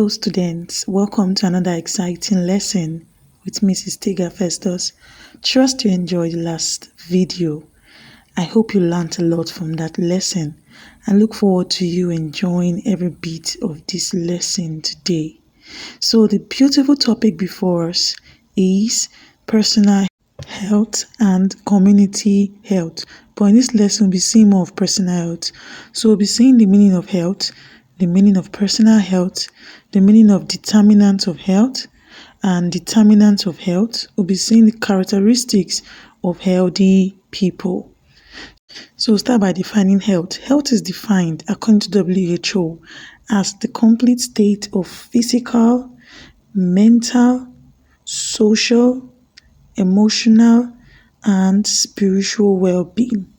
Hello, students. Welcome to another exciting lesson with Mrs. Tega Festus. Trust you enjoyed the last video. I hope you learned a lot from that lesson and look forward to you enjoying every bit of this lesson today. So, the beautiful topic before us is personal health and community health. But in this lesson, we'll be seeing more of personal health. So, we'll be seeing the meaning of health, the meaning of personal health, the meaning of determinants of health, and determinants of health. We'll be seeing the characteristics of healthy people. So we'll start by defining health. Health is defined, according to WHO, as the complete state of physical, mental, social, emotional, and spiritual well-being.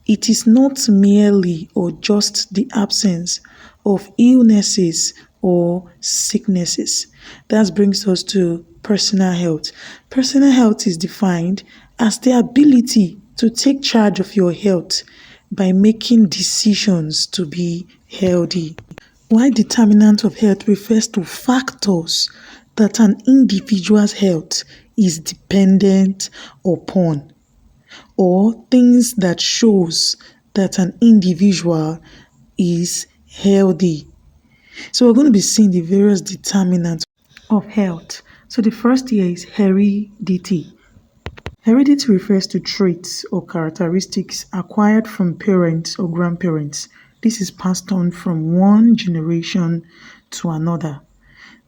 It is not merely or just the absence of illnesses or sicknesses. That brings us to personal health. Personal health is defined as the ability to take charge of your health by making decisions to be healthy. While determinant of health refers to factors that an individual's health is dependent upon, or things that shows that an individual is healthy. So we're going to be seeing the various determinants of health. So the first here is heredity. Heredity refers to traits or characteristics acquired from parents or grandparents. This is passed on from one generation to another.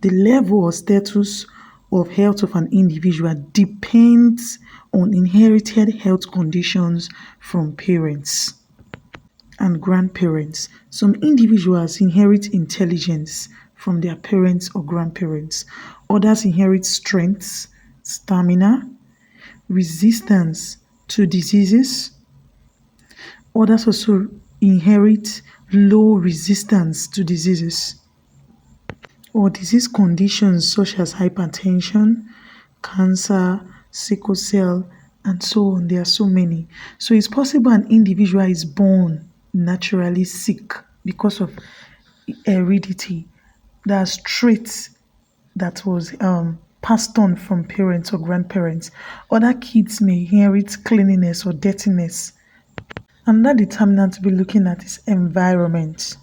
The level or status of health of an individual depends on inherited health conditions from parents and grandparents. Some individuals inherit intelligence from their parents or grandparents. Others inherit strength, stamina, resistance to diseases. Others also inherit low resistance to diseases or disease conditions such as hypertension, cancer, sickle cell, and so on. There are so many. So it's possible an individual is born naturally sick because of heredity. That's traits that was passed on from parents or grandparents. Other kids may inherit cleanliness or dirtiness. Another determinant to be looking at is environment.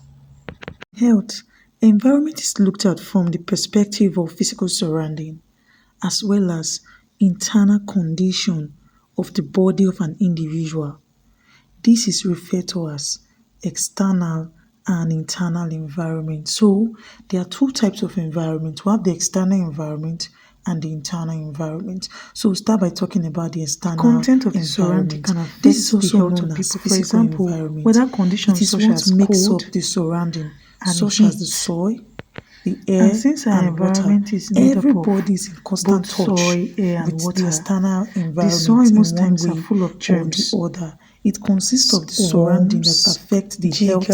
Health. Environment is looked at from the perspective of physical surrounding as well as internal condition of the body of an individual. This is referred to as external and internal environment. So there are two types of environment. We have the external environment and the internal environment. So we'll start by talking about the external content of the surrounding. This is also known as physical environment. Weather conditions such as makes up the surrounding, such as the soil, the air, and since our environment is made up of everybody is in constant touch soil, air, and water, the external environment. The soil most times are full of germs. Or the other. It consists of the surrounding that affect the health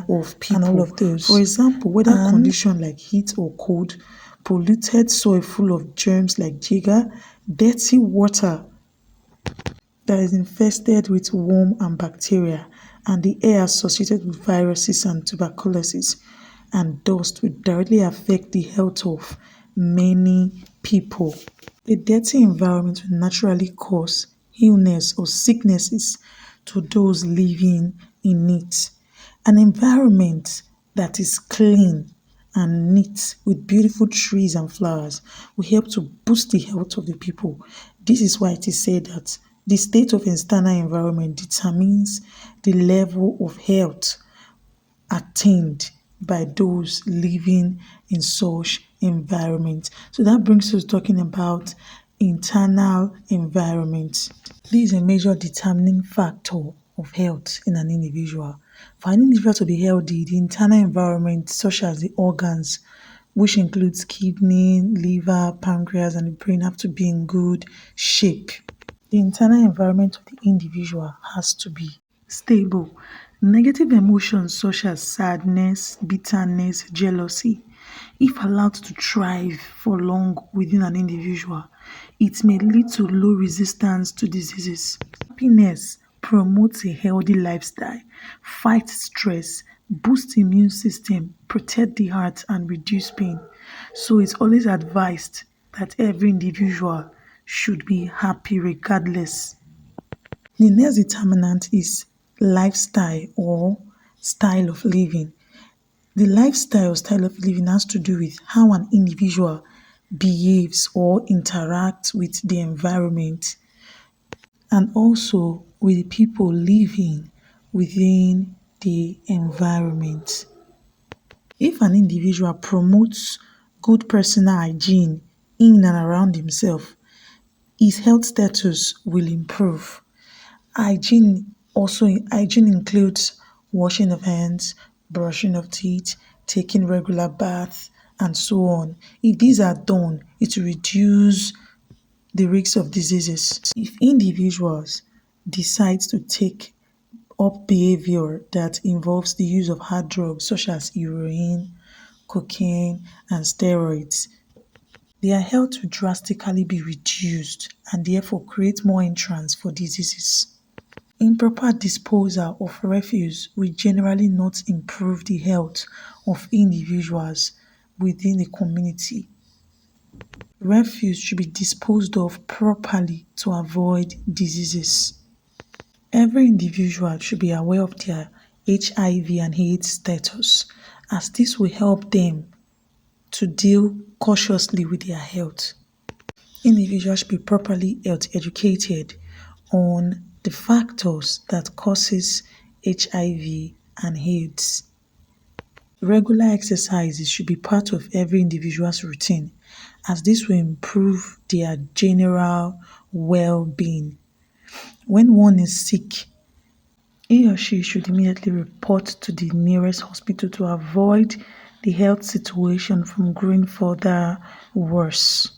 of people. And all of those. For example, weather condition like heat or cold, polluted soil full of germs like jiga, dirty water that is infested with worm and bacteria, and the air associated with viruses and tuberculosis and dust will directly affect the health of many people. A dirty environment will naturally cause illness or sicknesses to those living in it. An environment that is clean and neat with beautiful trees and flowers will help to boost the health of the people. This is why it is said that the state of external environment determines the level of health attained by those living in such environment. So that brings us talking about internal environment. This is a major determining factor of health in an individual. For an individual to be healthy, the internal environment, such as the organs, which includes kidney, liver, pancreas, and the brain, have to be in good shape. The internal environment of the individual has to be stable. Negative emotions such as sadness, bitterness, jealousy, if allowed to thrive for long within an individual, it may lead to low resistance to diseases. Happiness promotes a healthy lifestyle, fights stress, boost immune system, protect the heart, and reduce pain. So it's always advised that every individual should be happy regardless. The next determinant is lifestyle or style of living. The lifestyle or style of living has to do with how an individual behaves or interacts with the environment and also with the people living within the environment. If an individual promotes good personal hygiene in and around himself, his health status will improve. Hygiene includes washing of hands, brushing of teeth, taking regular baths, and so on. If these are done, it will reduce the risk of diseases. If individuals decide to take up behavior that involves the use of hard drugs such as heroin, cocaine, and steroids, their health will drastically be reduced and therefore create more entrance for diseases. Improper disposal of refuse will generally not improve the health of individuals within the community. Refuse should be disposed of properly to avoid diseases. Every individual should be aware of their HIV and AIDS status, as this will help them to deal cautiously with their health. Individuals should be properly health educated on the factors that causes HIV and AIDS. Regular exercises should be part of every individual's routine as this will improve their general well-being. When one is sick, he or she should immediately report to the nearest hospital to avoid the health situation from growing further worse.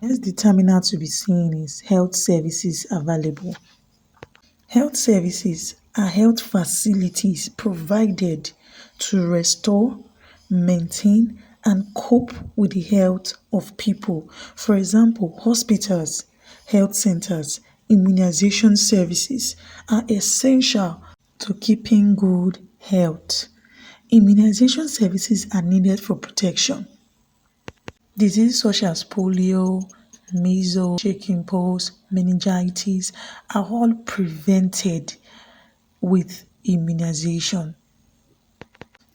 Next determinant to be seen is health services available. Health services are health facilities provided to restore, maintain, and cope with the health of people. For example, hospitals, health centers, immunization services are essential to keeping good health. Immunization services are needed for protection. Diseases such as polio, measles, chickenpox, meningitis are all prevented with immunization.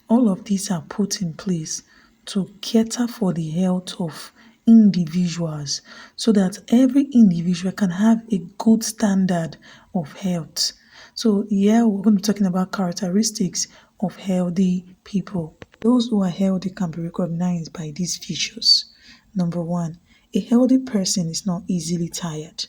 All of these are put in place to cater for the health of individuals so that every individual can have a good standard of health. So, here we're going to be talking about characteristics of healthy people. Those who are healthy can be recognized by these features. Number one, a healthy person is not easily tired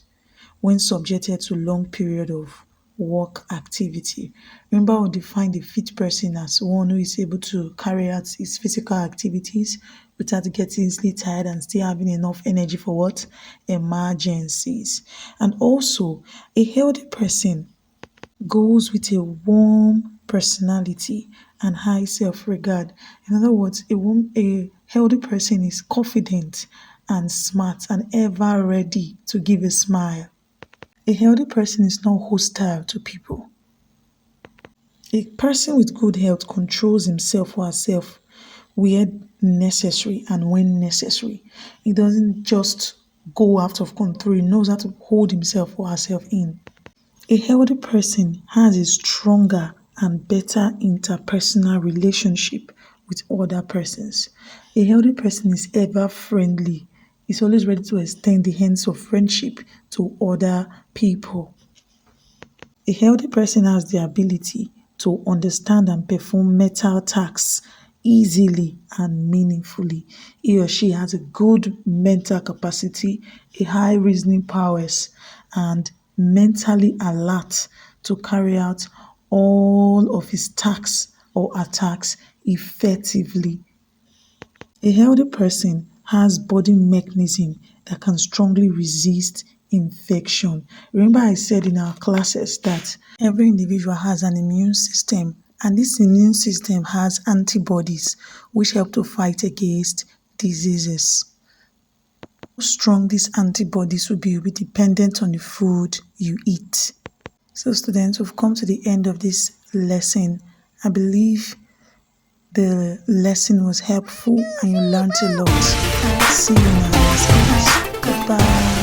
when subjected to long period of work activity. Remember, we define a fit person as one who is able to carry out his physical activities without getting easily tired and still having enough energy for what? Emergencies. And also, a healthy person goes with a warm personality and high self-regard. In other words, a healthy person is confident and smart and ever ready to give a smile. A healthy person is not hostile to people. A person with good health controls himself or herself where necessary and when necessary. He doesn't just go out of control. He knows how to hold himself or herself in. A healthy person has a stronger and better interpersonal relationship with other persons. A healthy person is ever friendly. Is always ready to extend the hands of friendship to other people. A healthy person has the ability to understand and perform mental tasks easily and meaningfully. He or she has a good mental capacity, a high reasoning powers, and mentally alert to carry out all of his tasks or attacks effectively. A healthy person has body mechanism that can strongly resist infection. Remember I said in our classes that every individual has an immune system and this immune system has antibodies which help to fight against diseases. How strong these antibodies will be dependent on the food you eat. So students, we've come to the end of this lesson I believe the lesson was helpful and you learned a lot. See you in our next class. Goodbye.